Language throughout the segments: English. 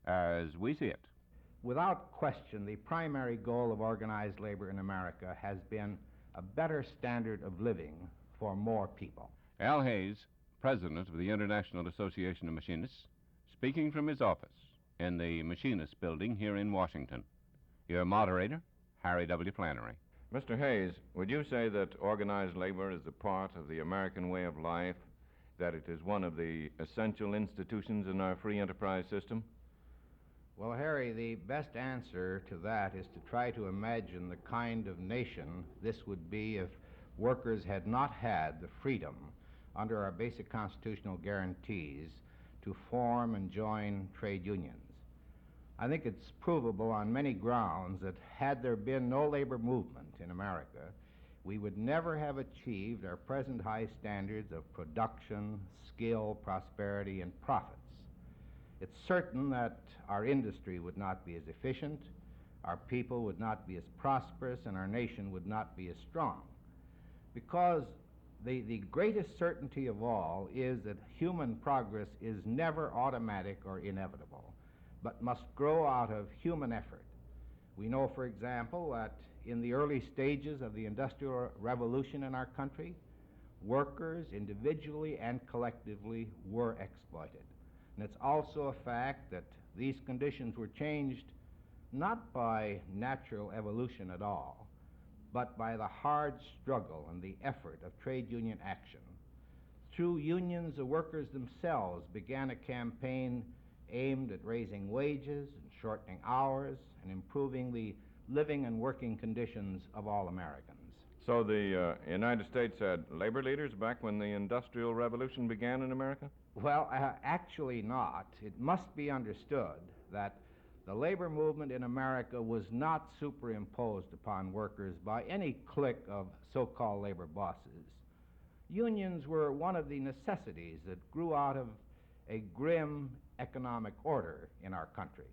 as we see it. Without question, the primary goal of organized labor in America has been a better standard of living for more people. Al Hayes, president of the International Association of Machinists, speaking from his office in the Machinist Building here in Washington. Your moderator, Harry W. Flannery. Mr. Hayes, would you say that organized labor is a part of the American way of life, that it is one of the essential institutions in our free enterprise system? Well, Harry, the best answer to that is to try to imagine the kind of nation this would be if workers had not had the freedom under our basic constitutional guarantees to form and join trade unions. I think it's provable on many grounds that had there been no labor movement in America, we would never have achieved our present high standards of production, skill, prosperity, and profits. It's certain that our industry would not be as efficient, our people would not be as prosperous, and our nation would not be as strong. Because the greatest certainty of all is that human progress is never automatic or inevitable, but must grow out of human effort. We know, for example, that in the early stages of the Industrial Revolution in our country, workers individually and collectively were exploited. And it's also a fact that these conditions were changed not by natural evolution at all, but by the hard struggle and the effort of trade union action. Through unions, the workers themselves began a campaign aimed at raising wages and shortening hours and improving the living and working conditions of all Americans. So the United States had labor leaders back when the Industrial Revolution began in America? Well, actually not. It must be understood that the labor movement in America was not superimposed upon workers by any clique of so-called labor bosses. Unions were one of the necessities that grew out of a grim economic order in our country.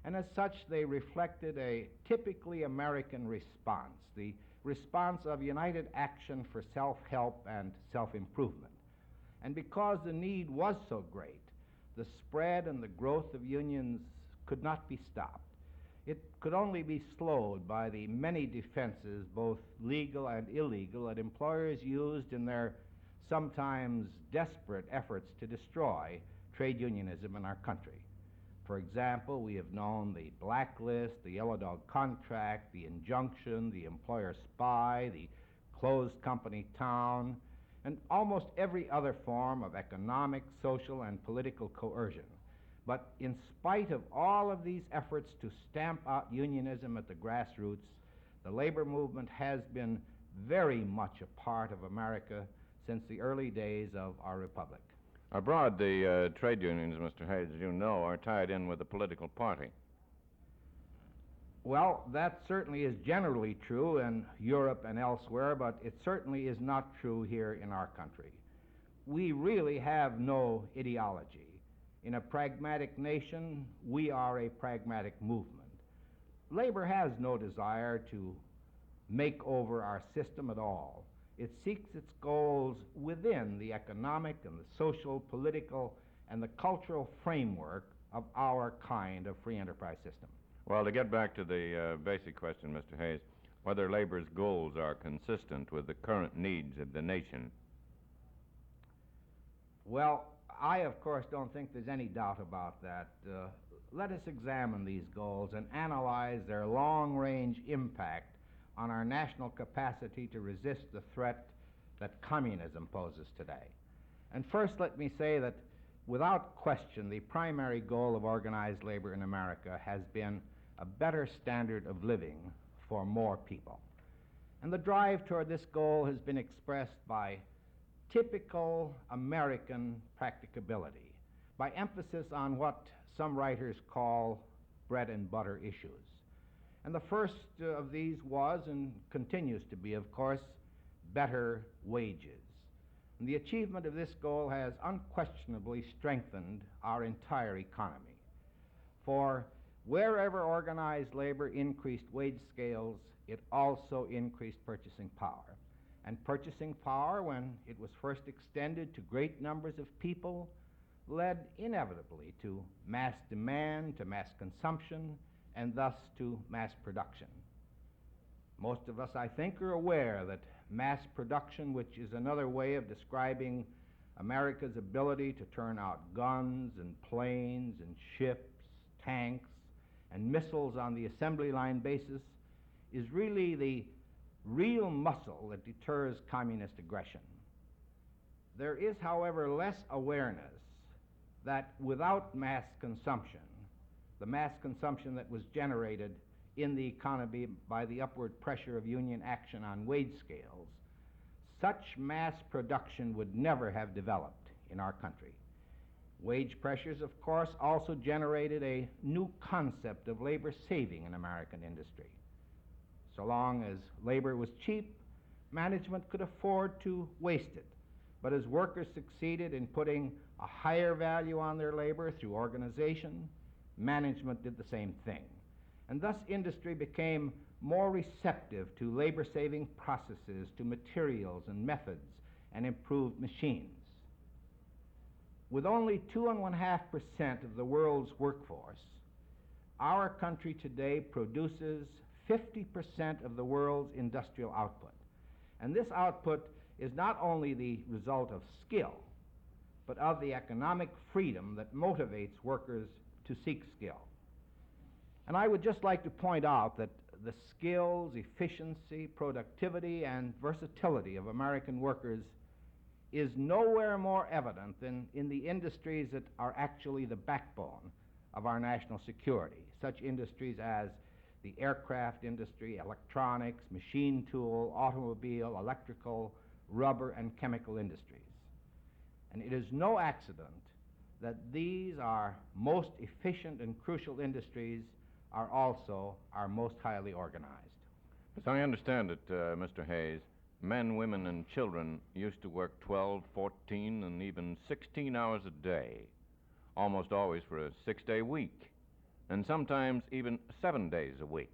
And as such, they reflected a typically American response, the response of united action for self-help and self-improvement. And because the need was so great, the spread and the growth of unions could not be stopped. It could only be slowed by the many defenses, both legal and illegal, that employers used in their sometimes desperate efforts to destroy trade unionism in our country. For example, we have known the blacklist, the yellow dog contract, the injunction, the employer spy, the closed company town, and almost every other form of economic, social, and political coercion. But in spite of all of these efforts to stamp out unionism at the grassroots, the labor movement has been very much a part of America since the early days of our republic. Abroad, the trade unions, Mr. Hayes, as you know, are tied in with the political party. Well, that certainly is generally true in Europe and elsewhere, but it certainly is not true here in our country. We really have no ideology. In a pragmatic nation, we are a pragmatic movement. Labor has no desire to make over our system at all. It seeks its goals within the economic and the social, political, and the cultural framework of our kind of free enterprise system. Well, to get back to the basic question, Mr. Hayes, whether labor's goals are consistent with the current needs of the nation. Well, I, of course, don't think there's any doubt about that. Let us examine these goals and analyze their long-range impact on our national capacity to resist the threat that communism poses today. And first, let me say that without question, the primary goal of organized labor in America has been a better standard of living for more people. And the drive toward this goal has been expressed by typical American practicability, by emphasis on what some writers call bread and butter issues. And the first of these was and continues to be, of course, better wages. And the achievement of this goal has unquestionably strengthened our entire economy. For wherever organized labor increased wage scales, it also increased purchasing power. And purchasing power, when it was first extended to great numbers of people, led inevitably to mass demand, to mass consumption, and thus to mass production. Most of us, I think, are aware that mass production, which is another way of describing America's ability to turn out guns and planes and ships, tanks, and missiles on the assembly line basis, is really the real muscle that deters communist aggression. There is, however, less awareness that without mass consumption, the mass consumption that was generated in the economy by the upward pressure of union action on wage scales, such mass production would never have developed in our country. Wage pressures, of course, also generated a new concept of labor saving in American industry. So long as labor was cheap, management could afford to waste it. But as workers succeeded in putting a higher value on their labor through organization, management did the same thing. And thus industry became more receptive to labor-saving processes, to materials and methods, and improved machines. With only 2.5% of the world's workforce, our country today produces 50% of the world's industrial output. And this output is not only the result of skill, but of the economic freedom that motivates workers to seek skill. And I would just like to point out that the skills, efficiency, productivity, and versatility of American workers is nowhere more evident than in the industries that are actually the backbone of our national security, such industries as the aircraft industry, electronics, machine tool, automobile, electrical, rubber, and chemical industries. And it is no accident that these are most efficient and crucial industries are also our most highly organized. As I understand it, Mr. Hayes, men, women, and children used to work 12, 14, and even 16 hours a day, almost always for a 6-day week, and sometimes even 7 days a week.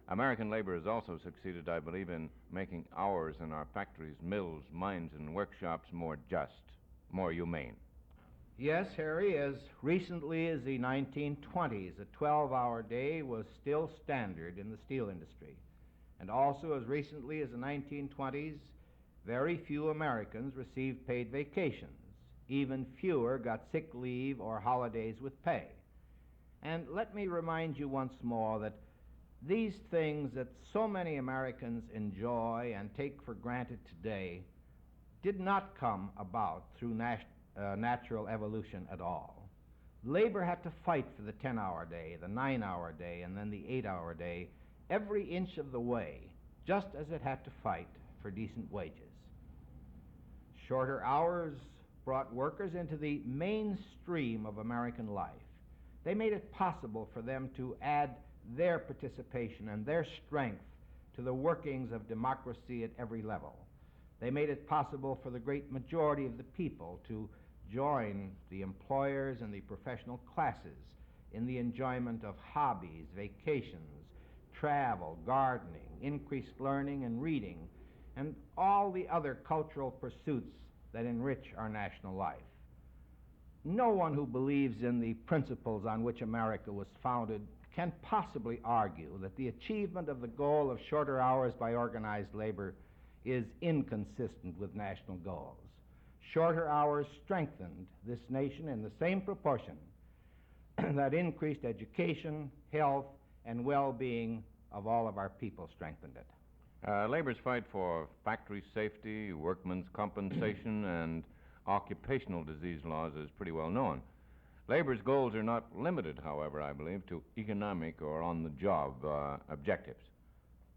American labor has also succeeded, I believe, in making hours in our factories, mills, mines, and workshops more just, more humane. Yes, Harry, as recently as the 1920s, a 12-hour day was still standard in the steel industry. And also as recently as the 1920s, very few Americans received paid vacations. Even fewer got sick leave or holidays with pay. And let me remind you once more that these things that so many Americans enjoy and take for granted today did not come about through natural evolution at all. Labor had to fight for the 10-hour day, the 9-hour day, and then the 8-hour day, every inch of the way, just as it had to fight for decent wages. Shorter hours brought workers into the mainstream of American life. They made it possible for them to add their participation and their strength to the workings of democracy at every level. They made it possible for the great majority of the people to join the employers and the professional classes in the enjoyment of hobbies, vacations, travel, gardening, increased learning and reading, and all the other cultural pursuits that enrich our national life. No one who believes in the principles on which America was founded can possibly argue that the achievement of the goal of shorter hours by organized labor is inconsistent with national goals. Shorter hours strengthened this nation in the same proportion that increased education, health, and well-being of all of our people strengthened it. Labor's fight for factory safety, workmen's compensation, and occupational disease laws is pretty well known. Labor's goals are not limited, however, I believe, to economic or on-the-job objectives.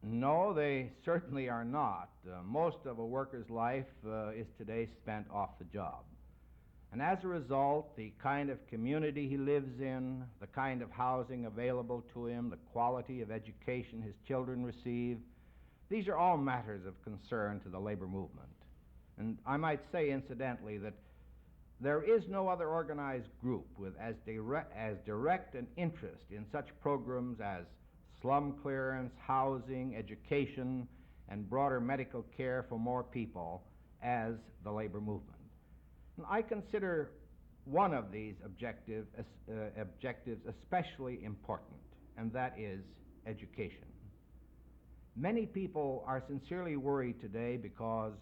No, they certainly are not. Most of a worker's life is today spent off the job. And as a result, the kind of community he lives in, the kind of housing available to him, the quality of education his children receive, these are all matters of concern to the labor movement. And I might say, incidentally, that there is no other organized group with as direct an interest in such programs as slum clearance, housing, education, and broader medical care for more people as the labor movement. And I consider one of these objectives especially important, and that is education. Many people are sincerely worried today because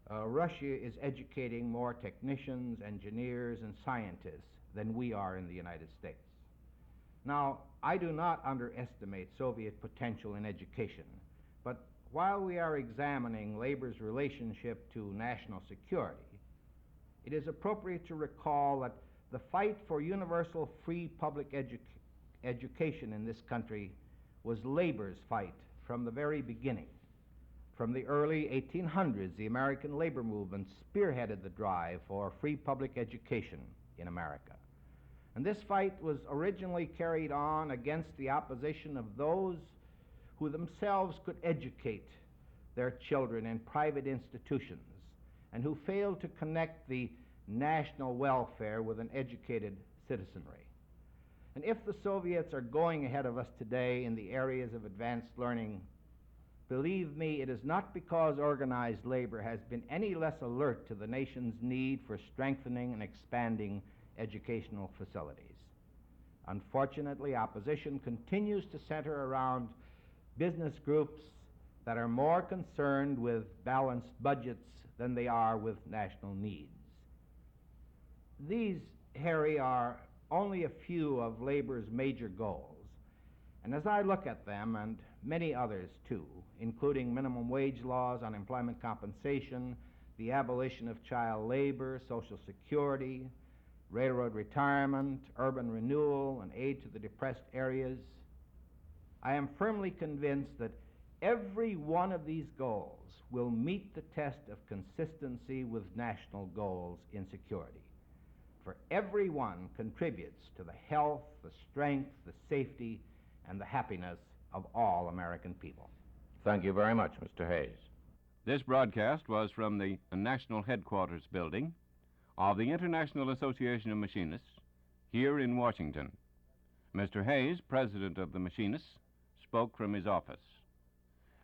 Russia is educating more technicians, engineers, and scientists than we are in the United States. Now, I do not underestimate Soviet potential in education, but while we are examining labor's relationship to national security, it is appropriate to recall that the fight for universal free public education in this country was labor's fight from the very beginning. From the early 1800s, the American labor movement spearheaded the drive for free public education in America. And this fight was originally carried on against the opposition of those who themselves could educate their children in private institutions and who failed to connect the national welfare with an educated citizenry. And if the Soviets are going ahead of us today in the areas of advanced learning, believe me, it is not because organized labor has been any less alert to the nation's need for strengthening and expanding educational facilities. Unfortunately, opposition continues to center around business groups that are more concerned with balanced budgets than they are with national needs. These, Harry, are only a few of labor's major goals. And as I look at them, and many others too, including minimum wage laws, unemployment compensation, the abolition of child labor, Social Security, railroad retirement, urban renewal, and aid to the depressed areas, I am firmly convinced that every one of these goals will meet the test of consistency with national goals in security. For every one contributes to the health, the strength, the safety, and the happiness of all American people. Thank you very much, Mr. Hayes. This broadcast was from the National Headquarters Building of the International Association of Machinists here in Washington. Mr. Hayes, president of the Machinists, spoke from his office.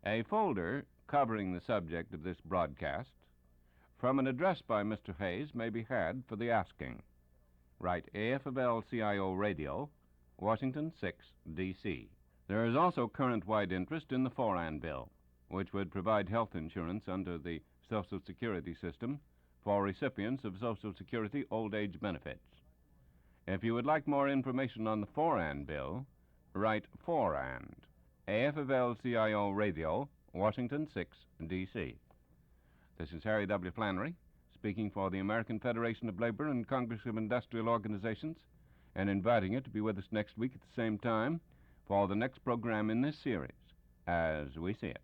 A folder covering the subject of this broadcast from an address by Mr. Hayes may be had for the asking. Write AFL-CIO Radio, Washington 6, D.C. There is also current-wide interest in the Foran Bill, which would provide health insurance under the Social Security system for recipients of Social Security old age benefits. If you would like more information on the Foran Bill, write Forand, AFL-CIO Radio, Washington 6, D.C. This is Harry W. Flannery, speaking for the American Federation of Labor and Congress of Industrial Organizations, and inviting you to be with us next week at the same time for the next program in this series, As We See It.